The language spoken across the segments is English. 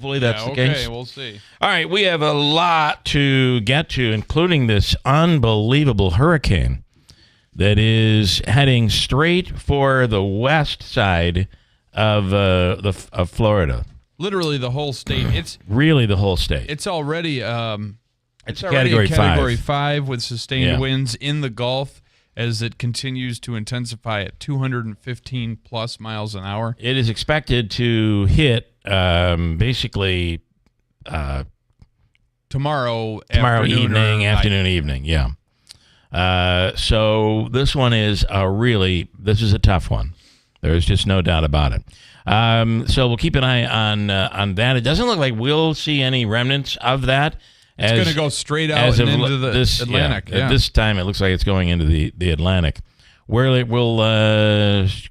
Hopefully that's the case. Okay, we'll see. All right, we have a lot to get to, including this unbelievable hurricane that is heading straight for the west side of Florida. Literally the whole state. It's really the whole state. It's already it's already Category a Category 5. 5 with sustained winds in the Gulf as it continues to intensify at 215 plus miles an hour. It is expected to hit basically tomorrow afternoon, evening. Yeah. So this one is this is a tough one. There's just no doubt about it. So we'll keep an eye on that. It doesn't look like we'll see any remnants of that. It's going to go straight out and into the Atlantic. At this time, it looks like it's going into the Atlantic, where it will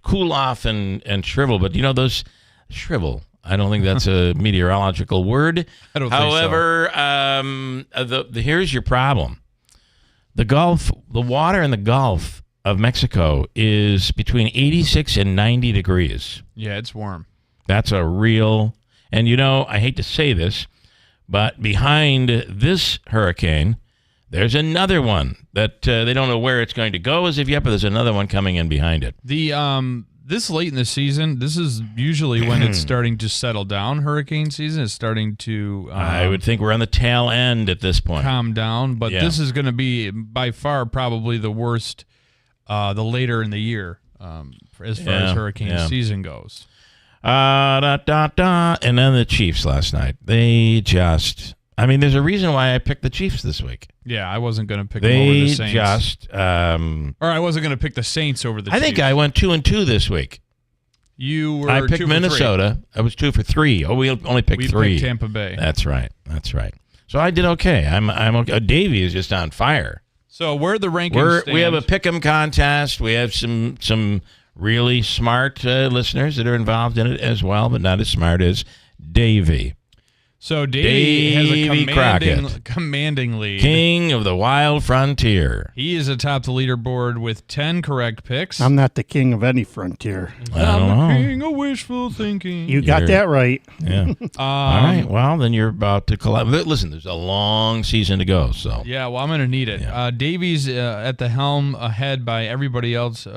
cool off and shrivel. But those shrivel. I don't think that's a meteorological word. I don't However, think so. Here's your problem. The water in the Gulf of Mexico is between 86 and 90 degrees. Yeah, it's warm. That's a real, and I hate to say this, but behind this hurricane, there's another one that they don't know where it's going to go as of yet, but there's another one coming in behind it. This late in the season, this is usually when it's starting to settle down. Hurricane season is starting to. I would think we're on the tail end at this point. Calm down, but this is going to be by far probably the worst. The later in the year, as far as hurricane season goes. And then the Chiefs last night. They just. There's a reason why I picked the Chiefs this week. Yeah, I wasn't going to pick them over the Saints. They just. Or I wasn't going to pick the Saints over the Chiefs. I think I went 2-2 this week. You were. I picked Minnesota. I was 2 for 3. Oh, we only picked 3. We picked Tampa Bay. That's right. So I did okay. I'm okay. Davey is just on fire. So where the rankings stand? We have a pick'em contest. We have some really smart listeners that are involved in it as well, but not as smart as Davey. So Davey has a commanding lead. King of the Wild Frontier. He is atop the leaderboard with 10 correct picks. I'm not the king of any frontier. I'm the king of wishful thinking. You got that right. Yeah. All right. Well, then you're about to collapse. Listen, there's a long season to go. So. Yeah. Well, I'm going to need it. Yeah. Davey's at the helm ahead of everybody else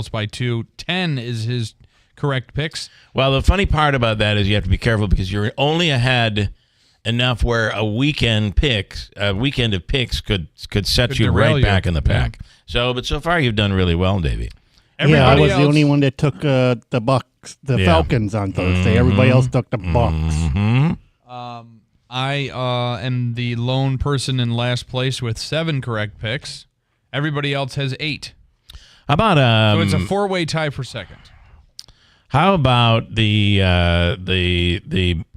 by 2. 10 is his correct picks. Well, the funny part about that is you have to be careful because you're only ahead enough where a weekend of picks could set you right back in the pack. Yeah. But so far you've done really well, Davey. I was the only one that took the Falcons on Thursday. Everybody else took the Bucks. Mm-hmm. I am the lone person in last place with 7 correct picks. Everybody else has 8. How about so it's a 4-way tie for second. How about the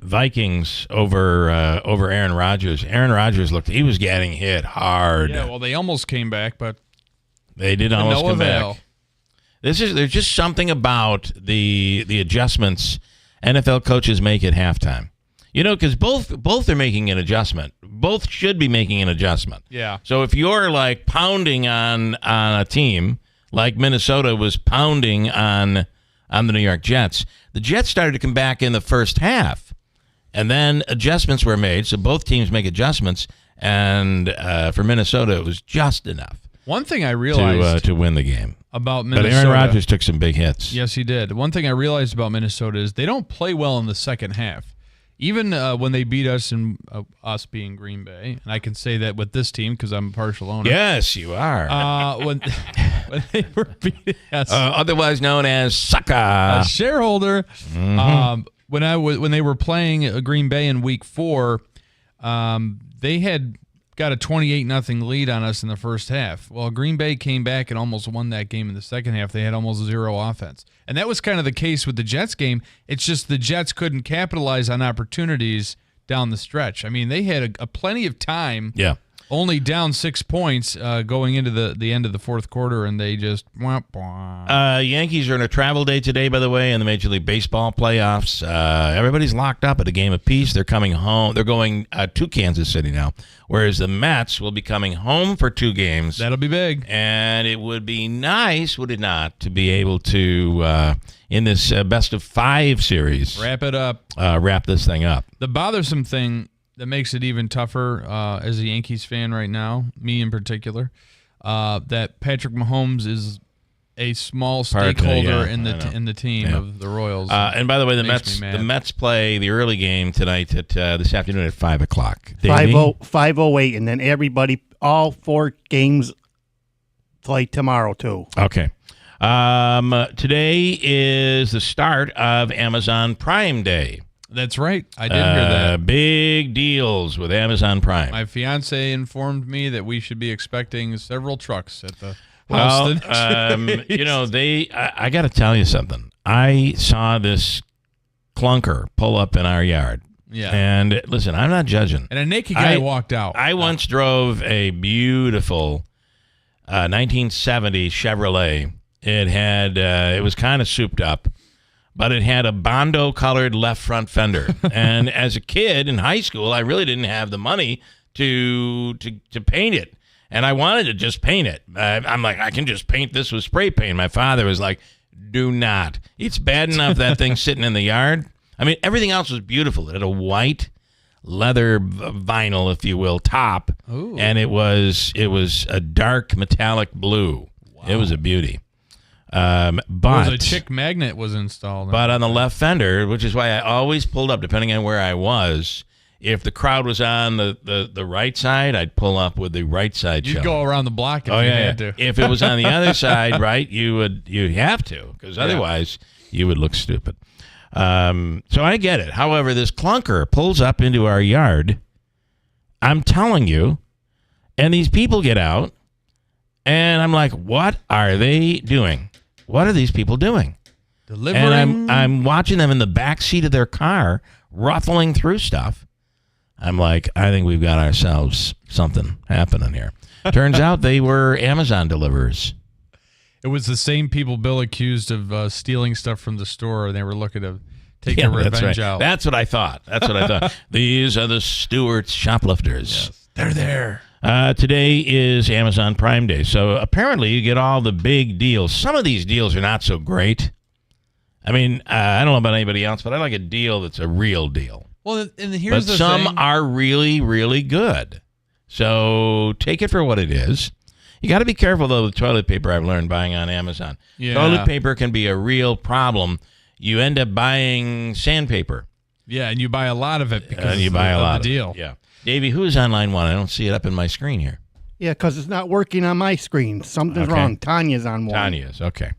Vikings over Aaron Rodgers? Aaron Rodgers he was getting hit hard. Yeah, well, they almost came back, but they did almost come back. There's just something about the adjustments NFL coaches make at halftime. Because both are making an adjustment. Both should be making an adjustment. Yeah. So if you're like pounding on a team like Minnesota was pounding on the New York Jets. The Jets started to come back in the first half, and then adjustments were made, so both teams make adjustments, and for Minnesota, it was just enough. One thing I realized to win the game about Minnesota. But Aaron Rodgers took some big hits. Yes, he did. One thing I realized about Minnesota is they don't play well in the second half. Even when they beat us, and us being Green Bay, and I can say that with this team because I'm a partial owner. Yes, you are. When they were beating us, otherwise known as sucker, a shareholder. Mm-hmm. When they were playing Green Bay in Week 4, they had got a 28-0 lead on us in the first half. Well, Green Bay came back and almost won that game in the second half. They had almost 0 offense. And that was kind of the case with the Jets game. It's just the Jets couldn't capitalize on opportunities down the stretch. They had a plenty of time Only down 6 points going into the end of the fourth quarter, and they just Yankees are in a travel day today, by the way, in the Major League Baseball playoffs. Everybody's locked up at a game apiece. They're coming home. They're going to Kansas City now, whereas the Mets will be coming home for 2 games. That'll be big. And it would be nice, would it not, to be able to, in this best of 5 series, Wrap it up. Wrap this thing up. The bothersome thing that makes it even tougher as a Yankees fan right now, me in particular, that Patrick Mahomes is a small stakeholder in the team of the Royals. And by the way, the Mets play the early game tonight at this afternoon at 5:00. 5:08, and then everybody, all 4 games play tomorrow too. Okay. Today is the start of Amazon Prime Day. That's right. I did hear that. Big deals with Amazon Prime. My fiance informed me that we should be expecting several trucks at the house. I got to tell you something. I saw this clunker pull up in our yard. Yeah. And listen, I'm not judging. And a naked guy walked out. I once drove a beautiful 1970 Chevrolet. It was kind of souped up, but it had a Bondo-colored left front fender. And as a kid in high school, I really didn't have the money to paint it. And I wanted to just paint it. I'm like, I can just paint this with spray paint. My father was like, do not. It's bad enough that thing's sitting in the yard. I mean, everything else was beautiful. It had a white leather vinyl, if you will, top. Ooh. And it was a dark metallic blue. Wow. It was a beauty. But a chick magnet was installed. But on the left fender, which is why I always pulled up, depending on where I was. If the crowd was on the right side, I'd pull up with the right side. You'd go around the block if you had to. If it was on the other side, right, you have to, because otherwise you would look stupid. So I get it. However, this clunker pulls up into our yard. I'm telling you, and these people get out, and I'm like, what are they doing? What are these people doing? Delivering. And I'm watching them in the back seat of their car, ruffling through stuff. I'm like, I think we've got ourselves something happening here. Turns out they were Amazon deliverers. It was the same people Bill accused of stealing stuff from the store, and they were looking to take their revenge out. That's what I thought. These are the Stewart's shoplifters. Yes. They're there. Today is Amazon Prime Day, so apparently you get all the big deals. Some of these deals are not so great. I mean, I don't know about anybody else, but I like a deal that's a real deal. Well, and here's the thing. But some thing. are really, really good. So take it for what it is. You got to be careful, though, with toilet paper, I've learned, buying on Amazon. Yeah. Toilet paper can be a real problem. You end up buying sandpaper. Yeah, and you buy a lot of it because you buy a lot of the deal. Yeah. Davey, who's on line 1? I don't see it up in my screen here. Yeah, because it's not working on my screen. Something's wrong. Tanya's on 1. Tanya's, okay.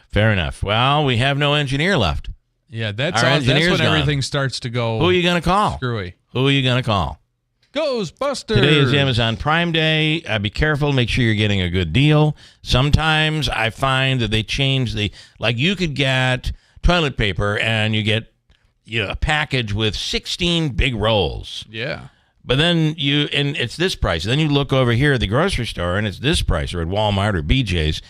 Fair enough. Well, we have no engineer left. Yeah, that's when everything starts to go. Who are you going to call? Screwy. Who are you going to call? Ghostbusters. Today is Amazon Prime Day. Be careful. Make sure you're getting a good deal. Sometimes I find that they change like you could get toilet paper and you get a package with 16 big rolls. Yeah. But then and it's this price. Then you look over here at the grocery store and it's this price, or at Walmart or BJ's.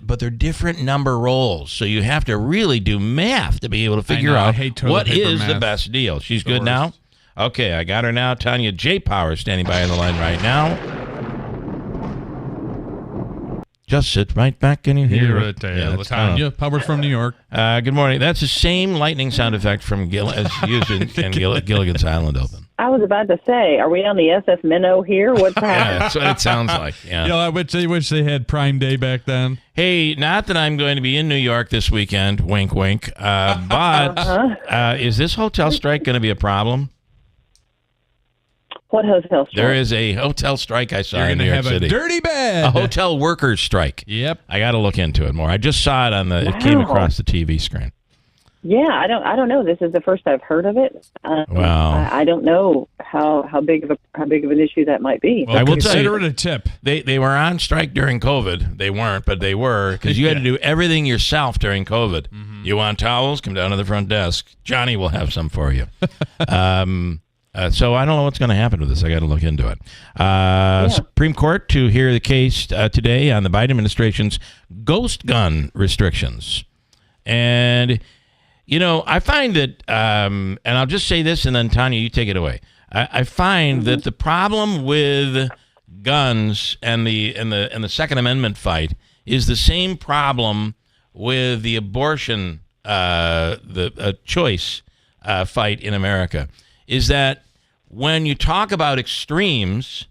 But they're different number rolls, so you have to really do math to be able to figure out what is the best deal. She's good now? Okay, I got her now. Tanya J. Power standing by on the line right now. Just sit right back and you hear it. Tanya, powered from New York. Good morning. That's the same lightning sound effect from as used in Gilligan's Island Open. I was about to say, are we on the SF Minnow here? What's happening? Yeah, that's what it sounds like. Yeah. I wish they had Prime Day back then. Hey, not that I'm going to be in New York this weekend, wink, wink, but is this hotel strike going to be a problem? What hotel strike? There is a hotel strike I saw in New York City. A dirty bed. A hotel workers strike. Yep. I got to look into it more. I just saw it it came across the TV screen. Yeah, I don't know. This is the first I've heard of it. Wow. I don't know how big of an issue that might be. Well, I will consider it a tip. They were on strike during COVID. They weren't, but they were, because you had to do everything yourself during COVID. Mm-hmm. You want towels? Come down to the front desk. Johnny will have some for you. So I don't know what's going to happen with this. I got to look into it. Supreme Court to hear the case today on the Biden administration's ghost gun restrictions. And, I find that, and I'll just say this, and then Tanya, you take it away. I find that the problem with guns and the Second Amendment fight is the same problem with the abortion choice fight in America. Is that when you talk about extremes,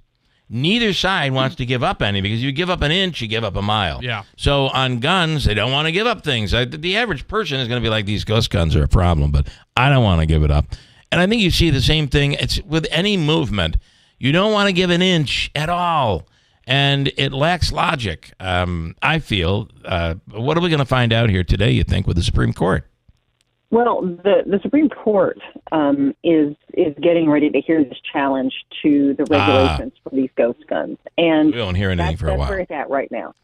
neither side wants to give up any, because you give up an inch, you give up a mile. Yeah. So on guns, they don't want to give up things. The average person is going to be like, these ghost guns are a problem, but I don't want to give it up. And I think you see the same thing. It's with any movement. You don't want to give an inch at all. And it lacks logic, I feel. What are we going to find out here today, you think, with the Supreme Court? Well, the Supreme Court is getting ready to hear this challenge to the regulations for these ghost guns, and we won't hear anything for a while. That's where it's at right now.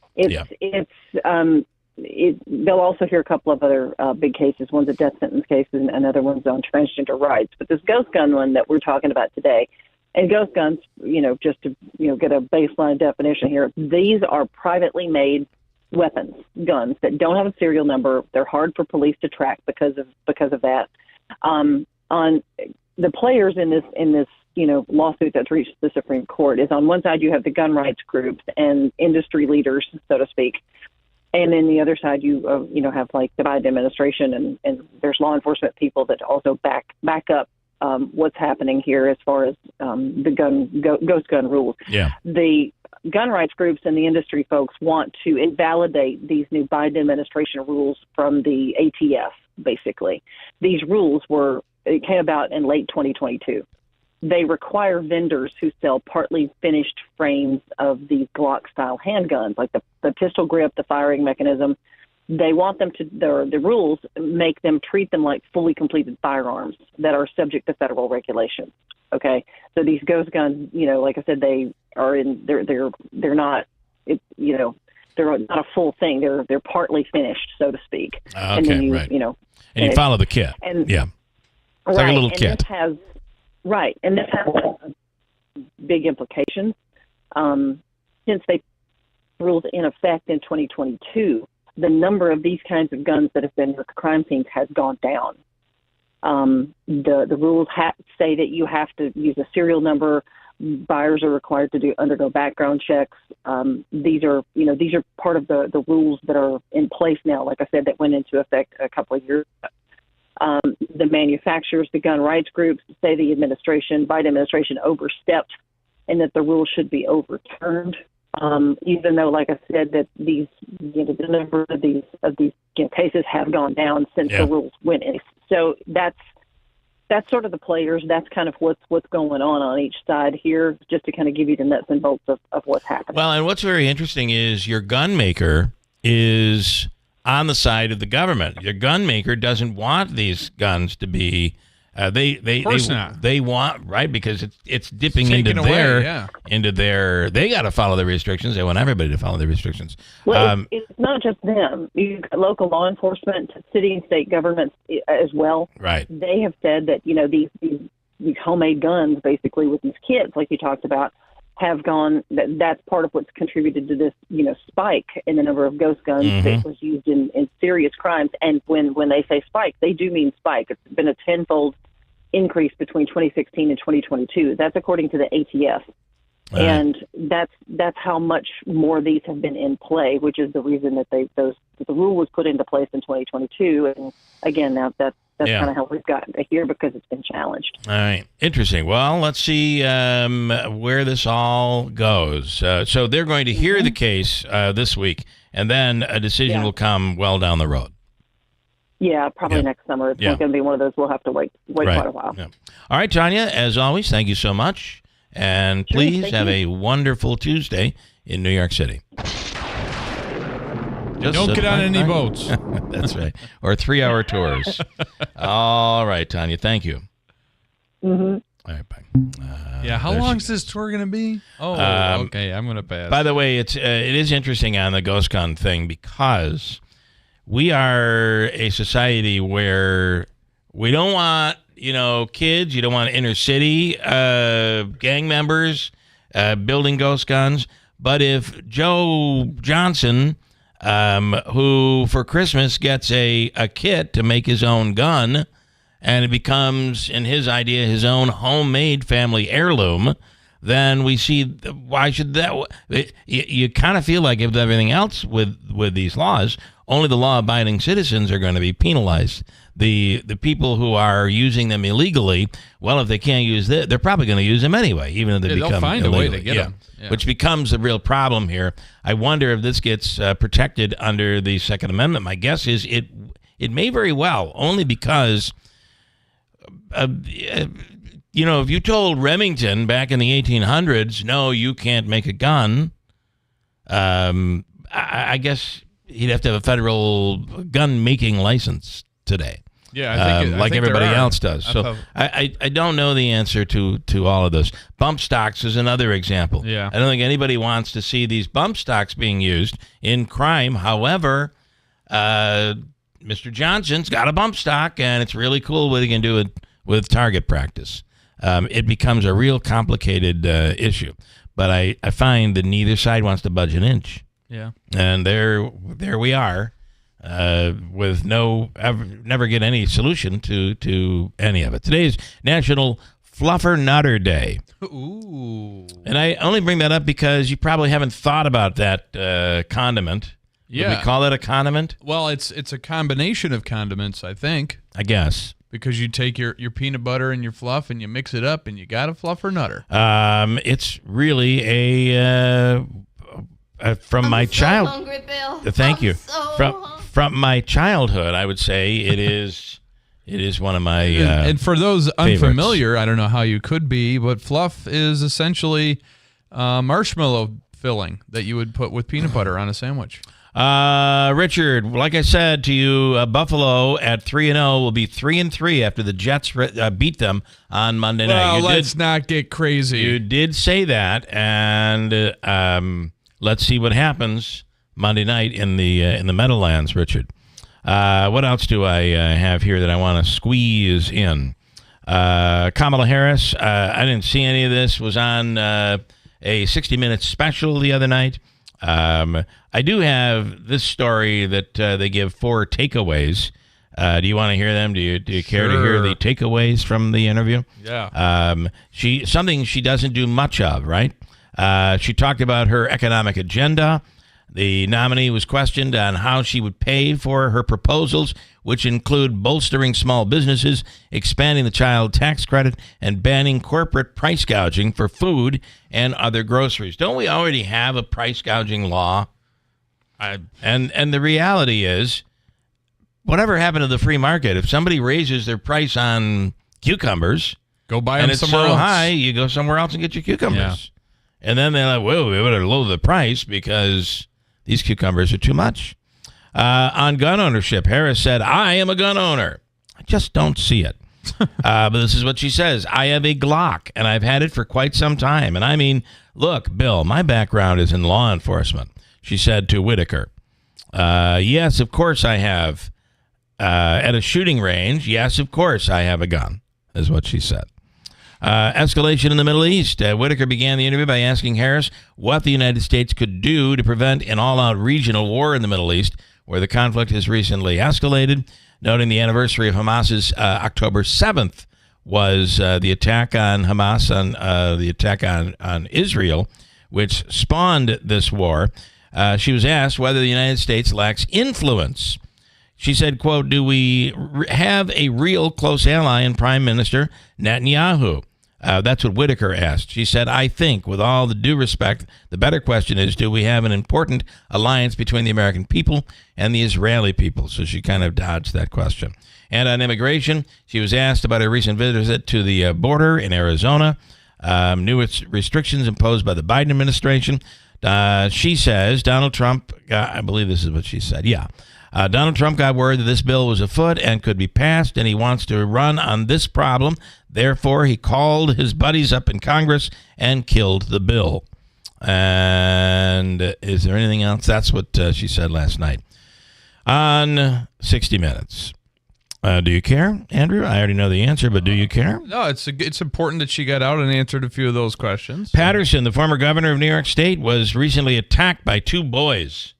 They'll also hear a couple of other big cases. One's a death sentence case, and another one's on transgender rights. But this ghost gun one that we're talking about today, and ghost guns, just to get a baseline definition here, these are privately made weapons, guns that don't have a serial number. They're hard for police to track because of that. On the players in this lawsuit that's reached the Supreme Court is, on one side you have the gun rights groups and industry leaders, so to speak, and then the other side you have like the Biden administration and there's law enforcement people that also back up what's happening here as far as the ghost gun rules. Yeah. The gun rights groups and the industry folks want to invalidate these new Biden administration rules from the ATF, basically. These rules came about in late 2022. They require vendors who sell partly finished frames of these Glock-style handguns, like the pistol grip, the firing mechanism. They want them to, the rules make them treat them like fully completed firearms that are subject to federal regulations. Okay, so these ghost guns, like I said, they are they're not, they're not a full thing. They're partly finished, so to speak. Okay, and then right. And you follow the kit. And, yeah, it's like a little kit. And this has big implications. Since they rules in effect in 2022, the number of these kinds of guns that have been with crime scenes has gone down. The rules say that you have to use a serial number. Buyers are required to undergo background checks. These are part of the rules that are in place now. Like I said, that went into effect a couple of years ago. The manufacturers, the gun rights groups say the Biden administration overstepped and that the rules should be overturned. Even though, like I said, that the number of these cases have gone down since the rules went in. So that's sort of the players. That's kind of what's going on each side here, just to kind of give you the nuts and bolts of what's happening. Well, and what's very interesting is your gun maker is on the side of the government. Your gun maker doesn't want these guns to be. They want, right, because it's dipping into their. They got to follow the restrictions. They want everybody to follow the restrictions. Well, it's not just them. You've got local law enforcement, city and state governments as well. Right. They have said that these homemade guns, basically with these kits, like you talked about, have gone. That's part of what's contributed to this, spike in the number of ghost guns that was used in serious crimes. And when they say spike, they do mean spike. It's been a tenfold increase between 2016 and 2022. That's according to the ATF. And that's how much more these have been in play, which is the reason that the rule was put into place in 2022. And again, now that's kind of how we've gotten to here, because it's been challenged. All right. Interesting. Well, let's see where this all goes. So they're going to hear the case this week, and then a decision will come well down the road. Yeah, probably next summer. It's not going to be one of those we'll have to wait quite a while. Yeah. All right, Tanya, as always, thank you so much. And please have a wonderful Tuesday in New York City. Don't get on any boats. That's right. Or 3-hour tours. All right, Tanya, thank you. All right, bye. How long is this tour going to be? Oh, okay. I'm going to pass. By the way, it is interesting on the ghost gun thing, because we are a society where we don't want kids. You don't want inner city gang members building ghost guns. But if Joe Johnson, who for Christmas gets a kit to make his own gun, and it becomes, in his idea, his own homemade family heirloom, then we see why should that? You kind of feel like, if everything else with these laws, only the law-abiding citizens are going to be penalized. The people who are using them illegally, well, if they can't use it, they're probably going to use them anyway, even if they become they'll find illegal. a way to get them. Yeah. Which becomes a real problem here. I wonder if this gets protected under the Second Amendment. My guess is it may very well, only because, if you told Remington back in the 1800s, no, you can't make a gun, I guess he'd have to have a federal gun-making license today. Yeah, I think like everybody else does. I So thought- I don't know the answer to all of this. Bump stocks is another example. Yeah. I don't think anybody wants to see these bump stocks being used in crime. However, Mr. Johnson's got a bump stock, and it's really cool what he can do with target practice. It becomes a real complicated issue. But I find that neither side wants to budge an inch. Yeah. And there we are. With never get any solution to any of it. Today is National Fluffer Nutter Day. Ooh. And I only bring that up because you probably haven't thought about that condiment. Yeah. Would we call it a condiment? Well, it's a combination of condiments, I think, I guess. because you take your peanut butter and your fluff and you mix it up and you got a fluffer nutter. It's really from my child. Hungry, Bill. Thank you. So From my childhood, I would say it is. It is one of my. And for those favorites. unfamiliar, I don't know how you could be, but fluff is essentially marshmallow filling that you would put with peanut butter on a sandwich. Richard, like I said to you, Buffalo at 3-0 will be 3-3 after the Jets beat them on Monday night. Well, You let's not get crazy. You did say that, and let's see what happens Monday night in the Meadowlands, Richard. What else do I have here that I want to squeeze in? Kamala Harris, I didn't see any of this, was on a 60-minute special the other night. I do have this story that they give 4 takeaways. Do you want to hear them? Do you care to hear the takeaways from the interview? Yeah. Something she doesn't do much of, right? She talked about her economic agenda. The nominee was questioned on how she would pay for her proposals, which include bolstering small businesses, expanding the child tax credit, and banning corporate price gouging for food and other groceries. Don't we already have a price gouging law? And the reality is, whatever happened to the free market? If somebody raises their price on cucumbers, Go buy and them it's somewhere so else. high, you go somewhere else and get your cucumbers. Yeah. And then they're like, well, we better lower the price because these cucumbers are too much. On gun ownership, Harris said, I am a gun owner. I just don't see it. But this is what she says. I have a Glock, and I've had it for quite some time. And I mean, look, Bill, my background is in law enforcement, she said to Whitaker. Yes, of course I have. At a shooting range, yes, of course I have a gun, is what she said. Escalation in the Middle East. Whitaker began the interview by asking Harris what the United States could do to prevent an all-out regional war in the Middle East, where the conflict has recently escalated, noting the anniversary of Hamas's October 7th was the attack on Hamas, on the attack on Israel, which spawned this war. She was asked whether the United States lacks influence. She said, quote, do we have a real close ally in Prime Minister Netanyahu? That's what Whitaker asked. She said, I think, with all the due respect, the better question is, do we have an important alliance between the American people and the Israeli people? So she kind of dodged that question. And on immigration, she was asked about a recent visit to the border in Arizona, new restrictions imposed by the Biden administration. She says Donald Trump, I believe this is what she said, yeah. Donald Trump got word that this bill was afoot and could be passed, and he wants to run on this problem. Therefore, he called his buddies up in Congress and killed the bill. And is there anything else? That's what she said last night on 60 Minutes. Do you care, Andrew? I already know the answer, but do you care? No, it's important that she got out and answered a few of those questions. Patterson, the former governor of New York State, was recently attacked by two boys.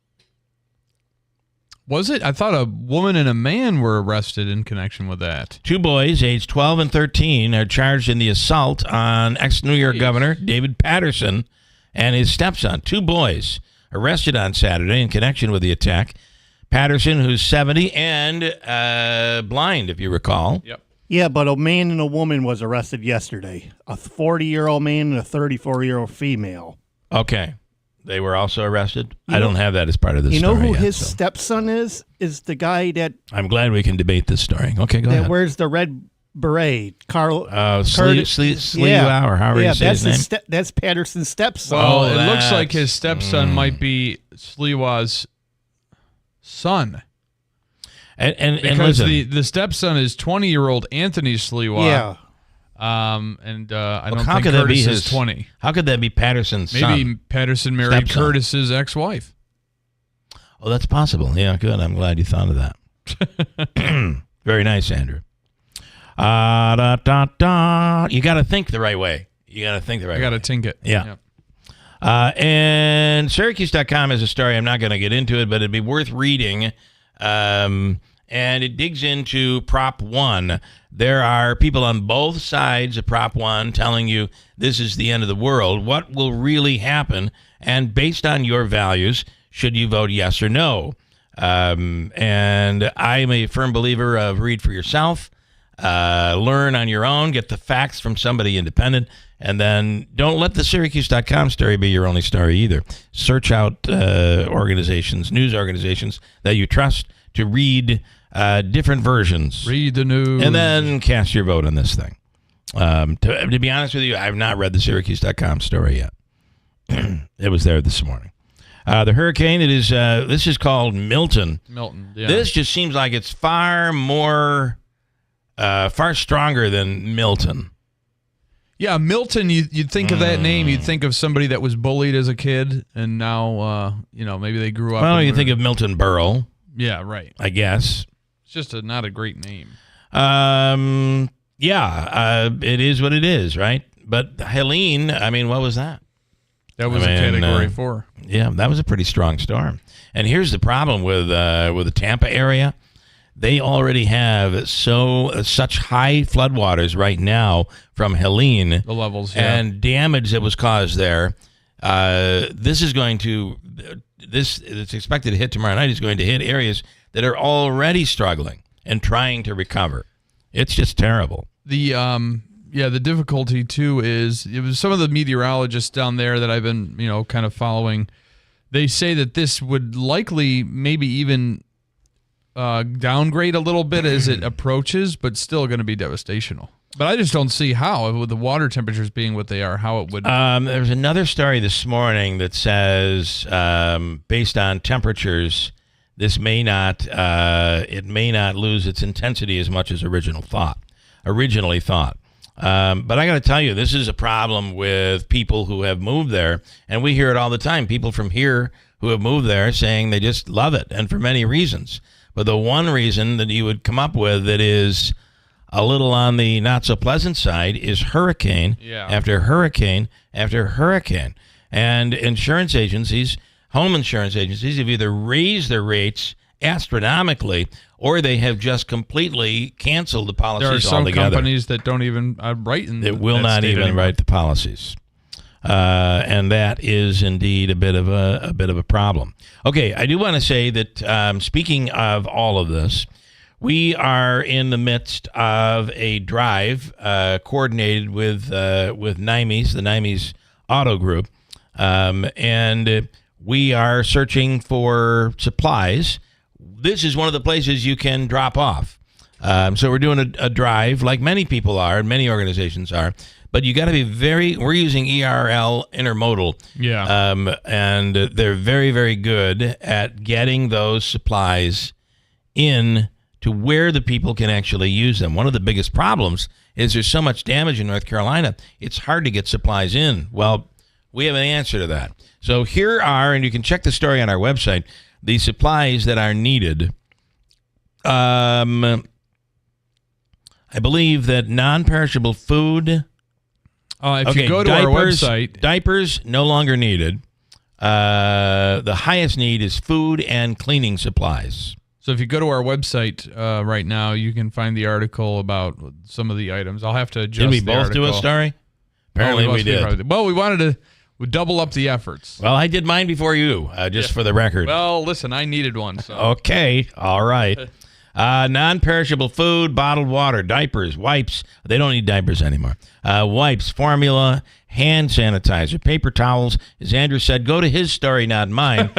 Was it? I thought a woman and a man were arrested in connection with that. Two boys, aged 12 and 13, are charged in the assault on ex-New York Governor David Patterson and his stepson. Two boys arrested on Saturday in connection with the attack. Patterson, who's 70 and blind, if you recall. Yep. Yeah, but a man and a woman was arrested yesterday. A 40-year-old man and a 34-year-old female. Okay. They were also arrested? I don't have that as part of this story. You know who yet, his so. stepson is? Is the guy that I'm glad we can debate this story. Okay, go ahead. wears the red beret. Carl. Sliwa, or however you say his name. That's Patterson's stepson. Well, it looks like his stepson might be Sliwa's son. And Because listen, the stepson is 20-year-old Anthony Sliwa. Yeah. I don't how think could that be Curtis his is 20. How could that be Patterson's Maybe son? Patterson married Stepson. Curtis's ex-wife. Oh, that's possible. Yeah, good. I'm glad you thought of that. Very nice, Andrew. You got to think the right way. You got to think the right way. I got to tink it. Yeah. And Syracuse.com has a story. I'm not going to get into it, but it'd be worth reading. And it digs into Prop 1. There are people on both sides of Prop 1 telling you this is the end of the world. What will really happen? And based on your values, should you vote yes or no? And I'm a firm believer of read for yourself, learn on your own, get the facts from somebody independent, and then don't let the Syracuse.com story be your only story either. Search out news organizations that you trust to read different versions. Read the news. And then cast your vote on this thing. To be honest with you, I've not read the Syracuse.com story yet. It was there this morning. The hurricane, this is called Milton. Milton, yeah. This just seems like it's far stronger than Milton. Yeah, Milton, you'd think of that name, you'd think of somebody that was bullied as a kid, and now, maybe they grew up. Well, you think of Milton Berle. Yeah, right. I guess. It's just not a great name. It is what it is, right? But Helene, what was that? That was a Category 4. Yeah, that was a pretty strong storm. And here's the problem with the Tampa area. They already have such high floodwaters right now from Helene. The levels, yeah. And damage that was caused there. It's expected to hit tomorrow night is going to hit areas that are already struggling and trying to recover. It's just terrible. The difficulty too is it was some of the meteorologists down there that I've been, kind of following. They say that this would likely maybe even downgrade a little bit as it approaches, but still going to be devastational. But I just don't see how, with the water temperatures being what they are, how it would. There's another story this morning that says, based on temperatures, this may not lose its intensity as much as originally thought. But I got to tell you, this is a problem with people who have moved there, and we hear it all the time. People from here who have moved there saying they just love it, and for many reasons. But the one reason that you would come up with that is a little on the not so pleasant side is hurricane after hurricane after hurricane. And insurance agencies, home insurance agencies, have either raised their rates astronomically or they have just completely canceled the policies altogether. There are some companies that don't even write in that will not even write the policies. And that is indeed a bit of a problem. Okay, I do want to say that speaking of all of this, we are in the midst of a drive coordinated with NIMES, the NIMES Auto Group, and we are searching for supplies. This is one of the places you can drop off. So we're doing a drive like many people are and many organizations are. But you got to be we're using ERL Intermodal. Yeah. And they're very, very good at getting those supplies in to where the people can actually use them. One of the biggest problems is there's so much damage in North Carolina, it's hard to get supplies in. Well, we have an answer to that. So here are, and you can check the story on our website, the supplies that are needed. I believe that non-perishable food. If you go to our website, diapers no longer needed. The highest need is food and cleaning supplies. So if you go to our website right now, you can find the article about some of the items. I'll have to adjust. Did we the both article. do a story? Apparently we did. Well, we wanted to double up the efforts. Well, I did mine before you, just for the record. Well, listen, I needed one. So. Okay, all right. Non-perishable food, bottled water, diapers, wipes. They don't need diapers anymore. Wipes, formula, hand sanitizer, paper towels. As Andrew said, go to his story, not mine.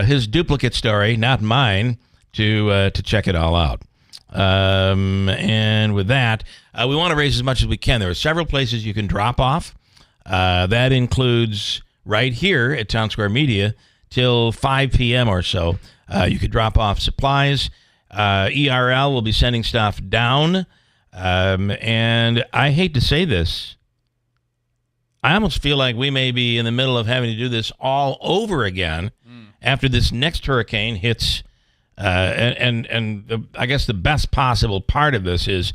His duplicate story, not mine, to check it all out. And with that, we want to raise as much as we can. There are several places you can drop off. That includes right here at Town Square Media till 5 p.m. or so. You could drop off supplies. ERL will be sending stuff down. And I hate to say this. I almost feel like we may be in the middle of having to do this all over again after this next hurricane hits. I guess the best possible part of this is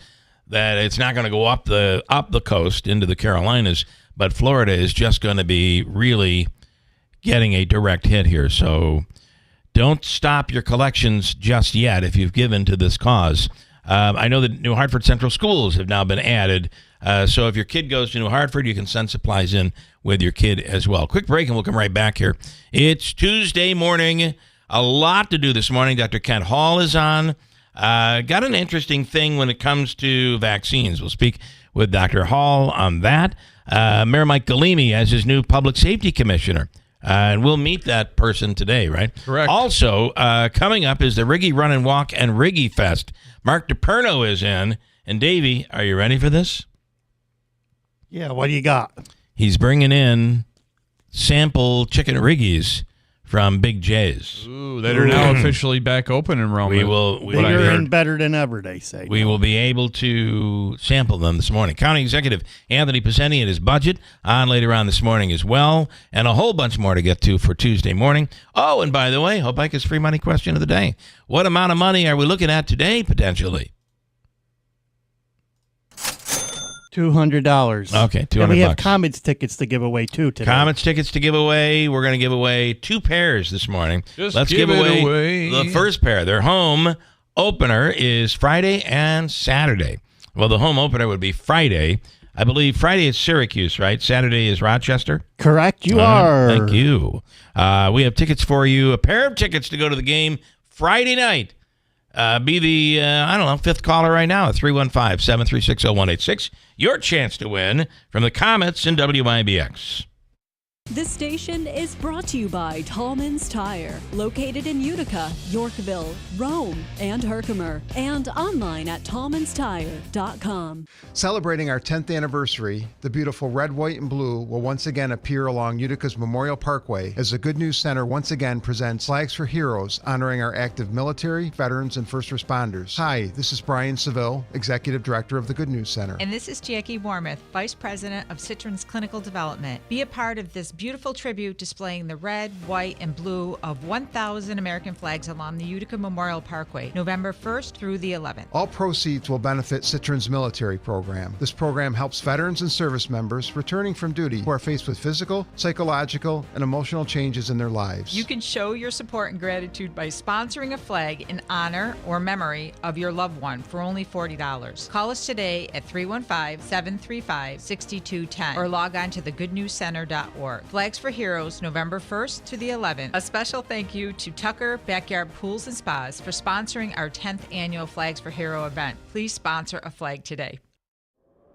that it's not going to go up the coast into the Carolinas, but Florida is just going to be really getting a direct hit here. So don't stop your collections just yet if you've given to this cause. I know that New Hartford Central Schools have now been added. So if your kid goes to New Hartford, you can send supplies in with your kid as well. Quick break, and we'll come right back here. It's Tuesday morning. A lot to do this morning. Dr. Kent Hall is on. Got an interesting thing when it comes to vaccines. We'll speak with Dr. Hall on that. Mayor Mike Galimi as his new public safety commissioner. And we'll meet that person today, right? Correct. Also, coming up is the Riggy Run and Walk and Riggy Fest. Mark DePerno is in. And Davey, are you ready for this? Yeah, what do you got? He's bringing in sample chicken Riggies from Big J's. Ooh, that are now officially back open in Rome. Bigger and better than ever, they say. We will be able to sample them this morning. County Executive Anthony Piseni and his budget on later on this morning as well, and a whole bunch more to get to for Tuesday morning. Oh, and by the way, Hope Ike's free money question of the day. What amount of money are we looking at today, potentially? $200. Okay, $200. And we have Comets tickets to give away too today. Comets tickets to give away. We're going to give away 2 pairs this morning. Let's give away the first pair. Their home opener is Friday and Saturday. Well, the home opener would be Friday. I believe Friday is Syracuse, right? Saturday is Rochester. Correct, you are. Thank you. We have tickets for you. A pair of tickets to go to the game Friday night. Be the, 5th caller right now at 315-736-0186. Your chance to win from the Comets in WIBX. This station is brought to you by Tallman's Tire, located in Utica, Yorkville, Rome, and Herkimer, and online at tallmanstire.com. Celebrating our 10th anniversary, the beautiful red, white, and blue will once again appear along Utica's Memorial Parkway as the Good News Center once again presents Flags for Heroes, honoring our active military, veterans, and first responders. Hi, this is Brian Seville, Executive Director of the Good News Center. And this is Jackie Warmoth, Vice President of Citron's Clinical Development. Be a part of this beautiful tribute displaying the red, white, and blue of 1,000 American flags along the Utica Memorial Parkway, November 1st through the 11th. All proceeds will benefit Citron's military program. This program helps veterans and service members returning from duty who are faced with physical, psychological, and emotional changes in their lives. You can show your support and gratitude by sponsoring a flag in honor or memory of your loved one for only $40. Call us today at 315-735-6210 or log on to thegoodnewscenter.org. Flags for Heroes, November 1st to the 11th. A special thank you to Tucker Backyard Pools and Spas for sponsoring our 10th annual Flags for Hero event. Please sponsor a flag today.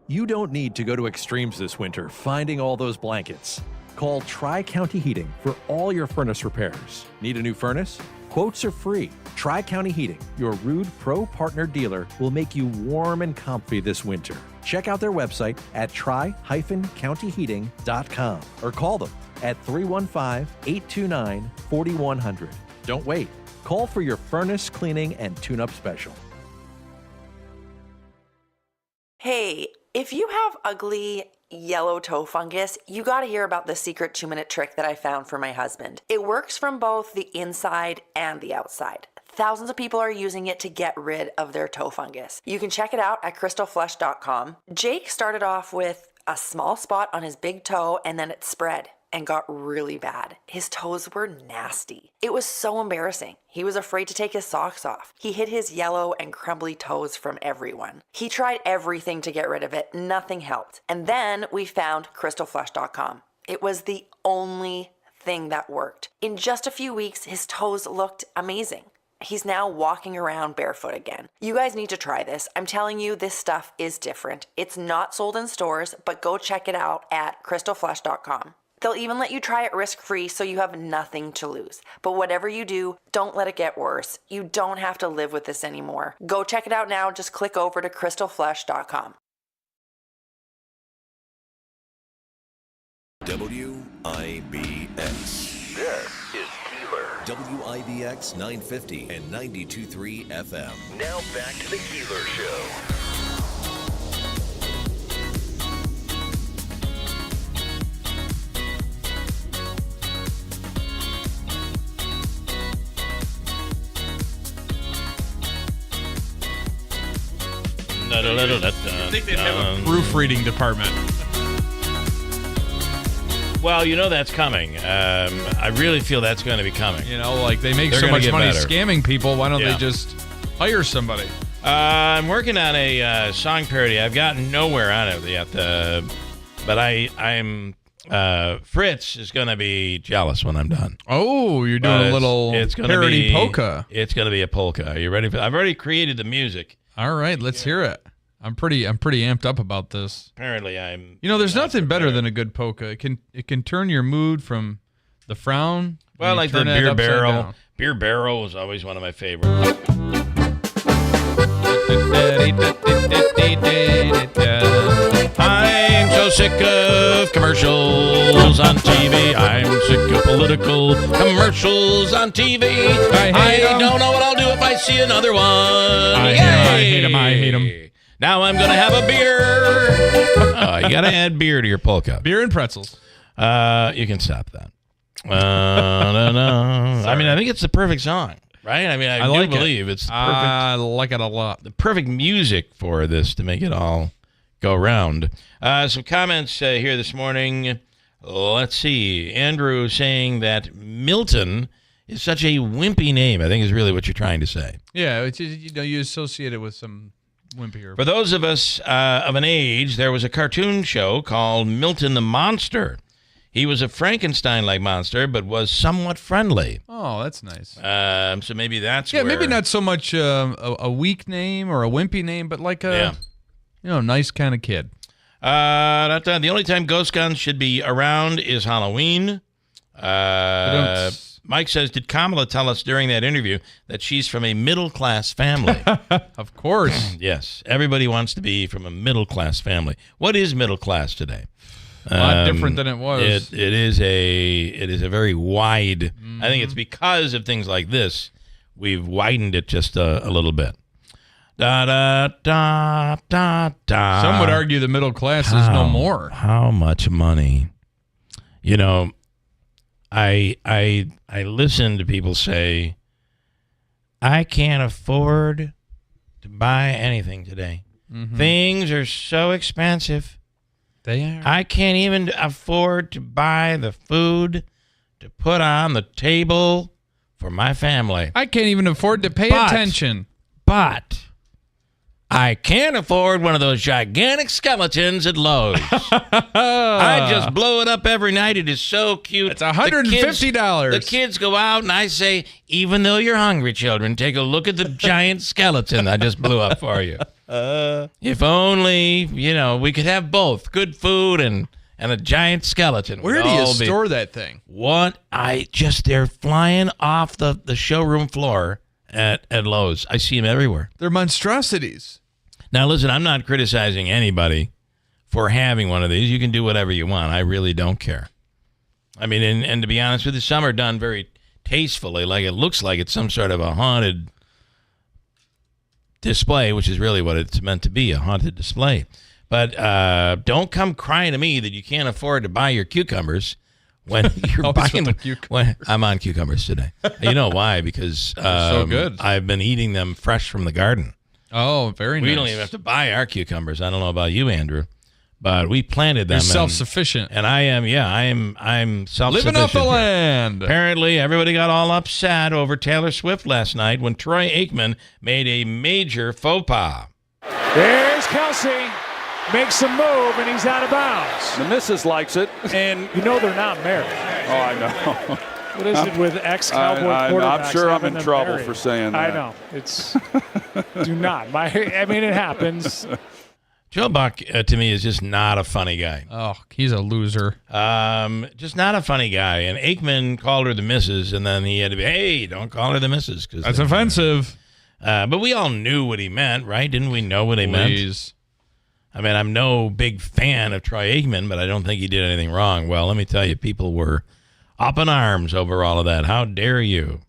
You don't need to go to extremes this winter finding all those blankets. Call Tri-County Heating for all your furnace repairs. Need a new furnace? Quotes are free. Tri-County Heating, your Rude Pro Partner dealer, will make you warm and comfy this winter. Check out their website at tri-countyheating.com or call them at 315-829-4100. Don't wait. Call for your furnace cleaning and tune-up special. Hey, if you have ugly yellow toe fungus, you got to hear about the secret 2-minute trick that I found for my husband. It works from both the inside and the outside. Thousands of people are using it to get rid of their toe fungus. You can check it out at crystalflesh.com. Jake started off with a small spot on his big toe and then it spread and got really bad. His toes were nasty. It was so embarrassing. He was afraid to take his socks off. He hid his yellow and crumbly toes from everyone. He tried everything to get rid of it. Nothing helped. And then we found crystalflesh.com. It was the only thing that worked. In just a few weeks, his toes looked amazing. He's now walking around barefoot again. You guys need to try this. I'm telling you, this stuff is different. It's not sold in stores, but go check it out at crystalflesh.com. They'll even let you try it risk-free so you have nothing to lose. But whatever you do, don't let it get worse. You don't have to live with this anymore. Go check it out now. Just click over to crystalflesh.com. WIBX. This is Keeler. WIBX 950 and 92.3 FM. Now back to the Keeler Show. I think they'd have a proofreading department. Well, you know that's coming. I really feel that's going to be coming. You know, like they make They're so gonna much get money better. scamming people. Why don't Yeah. they just hire somebody? I'm working on a song parody. I've gotten nowhere on it yet, but I'm Fritz is going to be jealous when I'm done. Oh, you're doing a little parody polka. It's going to be a polka. Are you ready for? I've already created the music. All right, let's hear it. I'm pretty amped up about this. Apparently, I'm. You know, there's nothing better than a good polka. It can turn your mood from the frown. Well, like the turn it beer upside barrel. down. Beer barrel was always one of my favorites. I'm so sick of commercials on TV. I'm sick of political commercials on TV. I don't know what I'll do if I see another one. I hate them. Now I'm going to have a beer. You got to add beer to your polka. Beer and pretzels. You can stop that. No. I mean, I think it's the perfect song, right? I mean, I do like believe it's the perfect. I like it a lot. The perfect music for this to make it all go round. Some comments here this morning. Let's see. Andrew saying that Milton is such a wimpy name, I think is really what you're trying to say. Yeah, it's, you associate it with some wimpier. For those of us of an age, there was a cartoon show called Milton the Monster. He was a Frankenstein-like monster, but was somewhat friendly. Oh, that's nice. So maybe that's yeah, where... maybe not so much a weak name or a wimpy name, but like a nice kind of kid. The only time ghost guns should be around is Halloween. Mike says, did Kamala tell us during that interview that she's from a middle-class family? Of course. Yes. Everybody wants to be from a middle-class family. What is middle class today? A lot different than it was. It is a very wide. I think it's because of things like this we've widened it just a little bit. Da da da da da. Some would argue the middle class is no more. How much money? You know, I listen to people say, I can't afford to buy anything today. Things are so expensive. They are. I can't even afford to buy the food to put on the table for my family. I can't even afford to pay attention. But I can't afford one of those gigantic skeletons at Lowe's. I just blow it up every night. It is so cute. It's $150. The kids go out and I say, even though you're hungry, children, take a look at the giant skeleton I just blew up for you. If only, we could have both good food and a giant skeleton. Where do you store that thing? They're flying off the showroom floor at Lowe's. I see them everywhere. They're monstrosities. Now, listen, I'm not criticizing anybody for having one of these. You can do whatever you want. I really don't care. I mean, and to be honest with you, some are done very tastefully, like it looks like it's some sort of a haunted display, which is really what it's meant to be, a haunted display. But don't come crying to me that you can't afford to buy your cucumbers when you're Always buying with the when I'm on cucumbers today. You know why? Because so good. I've been eating them fresh from the garden. Oh, very nice. We don't even have to buy our cucumbers. I don't know about you, Andrew, but we planted them. You're self-sufficient. And I am, yeah, I'm self-sufficient. Living off the land. Apparently, everybody got all upset over Taylor Swift last night when Troy Aikman made a major faux pas. There's Kelsey. Makes a move, and he's out of bounds. The missus likes it. And you know they're not married. Oh, I know. What is it with ex-Cowboy quarterbacks? I'm sure I'm in having them trouble married? for saying that. I know. It's do not. I mean, it happens. Joe Buck, to me, is just not a funny guy. Oh, he's a loser. Just not a funny guy. And Aikman called her the missus, and then he had to be, hey, don't call her the missus. That's offensive. But we all knew what he meant, right? Didn't we know what he meant? I mean, I'm no big fan of Troy Aikman, but I don't think he did anything wrong. Well, let me tell you, people were up in arms over all of that. How dare you?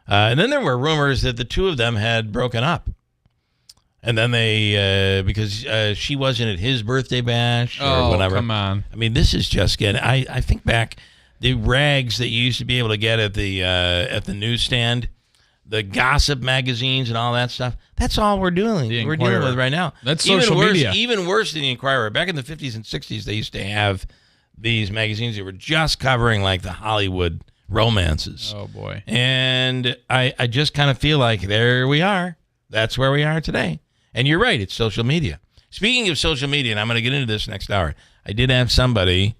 And then there were rumors that the two of them had broken up. And then they, because she wasn't at his birthday bash or whatever. Come on. I mean, this is just getting, I think back, the rags that you used to be able to get at the newsstand, the gossip magazines and all that stuff. That's all we're dealing with right now. That's social media. Even worse than the Inquirer. Back in the 50s and 60s, they used to have these magazines that were just covering like the Hollywood romances. Oh, boy. And I just kind of feel like there we are. That's where we are today. And you're right. It's social media. Speaking of social media, and I'm going to get into this next hour, I did have somebody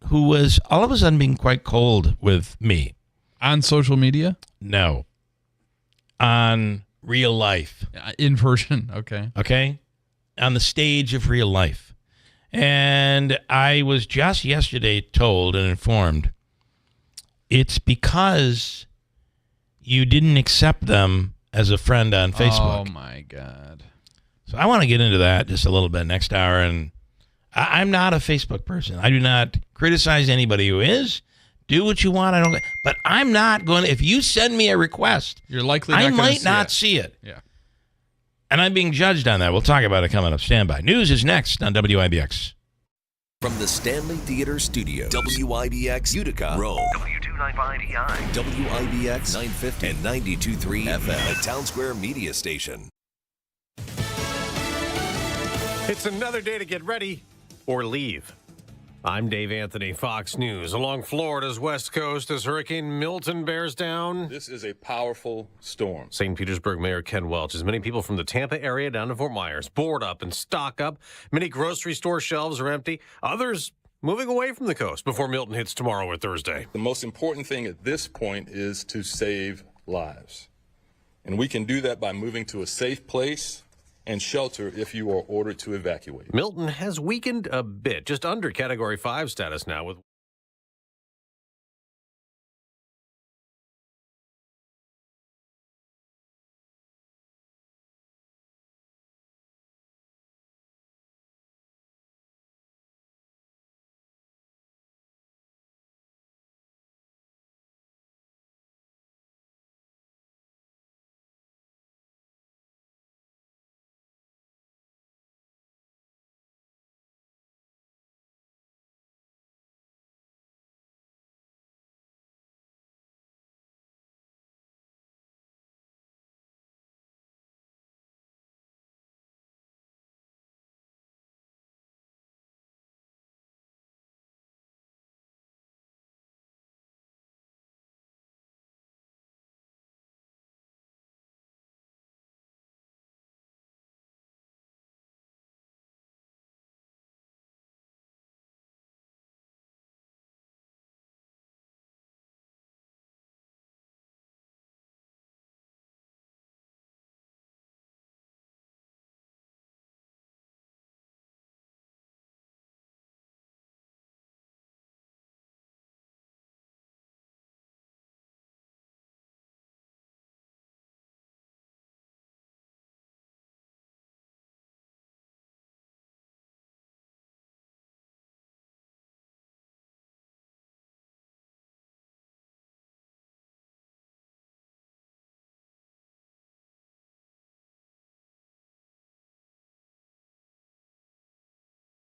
who was all of a sudden being quite cold with me. On social media? No. On real life. In person, okay. Okay? On the stage of real life. And I was just yesterday told and informed it's because you didn't accept them as a friend on Facebook. Oh, my God. So I want to get into that just a little bit next hour. And I'm not a Facebook person. I do not criticize anybody who is. Do what you want. But I'm not going to. If you send me a request, you're likely I might not see it. Yeah. And I'm being judged on that. We'll talk about it coming up. Stand by. News is next on WIBX. From the Stanley Theater Studio, WIBX Utica, Rome. W295EI. WIBX 950 and 92.3 FM, a Town Square media station. It's another day to get ready or leave. I'm Dave Anthony, Fox News. Along Florida's west coast as Hurricane Milton bears down. This is a powerful storm. St. Petersburg Mayor Ken Welch as many people from the Tampa area down to Fort Myers board up and stock up. Many grocery store shelves are empty. Others moving away from the coast before Milton hits tomorrow or Thursday. The most important thing at this point is to save lives. And we can do that by moving to a safe place and shelter if you are ordered to evacuate. Milton has weakened a bit, just under Category 5 status now with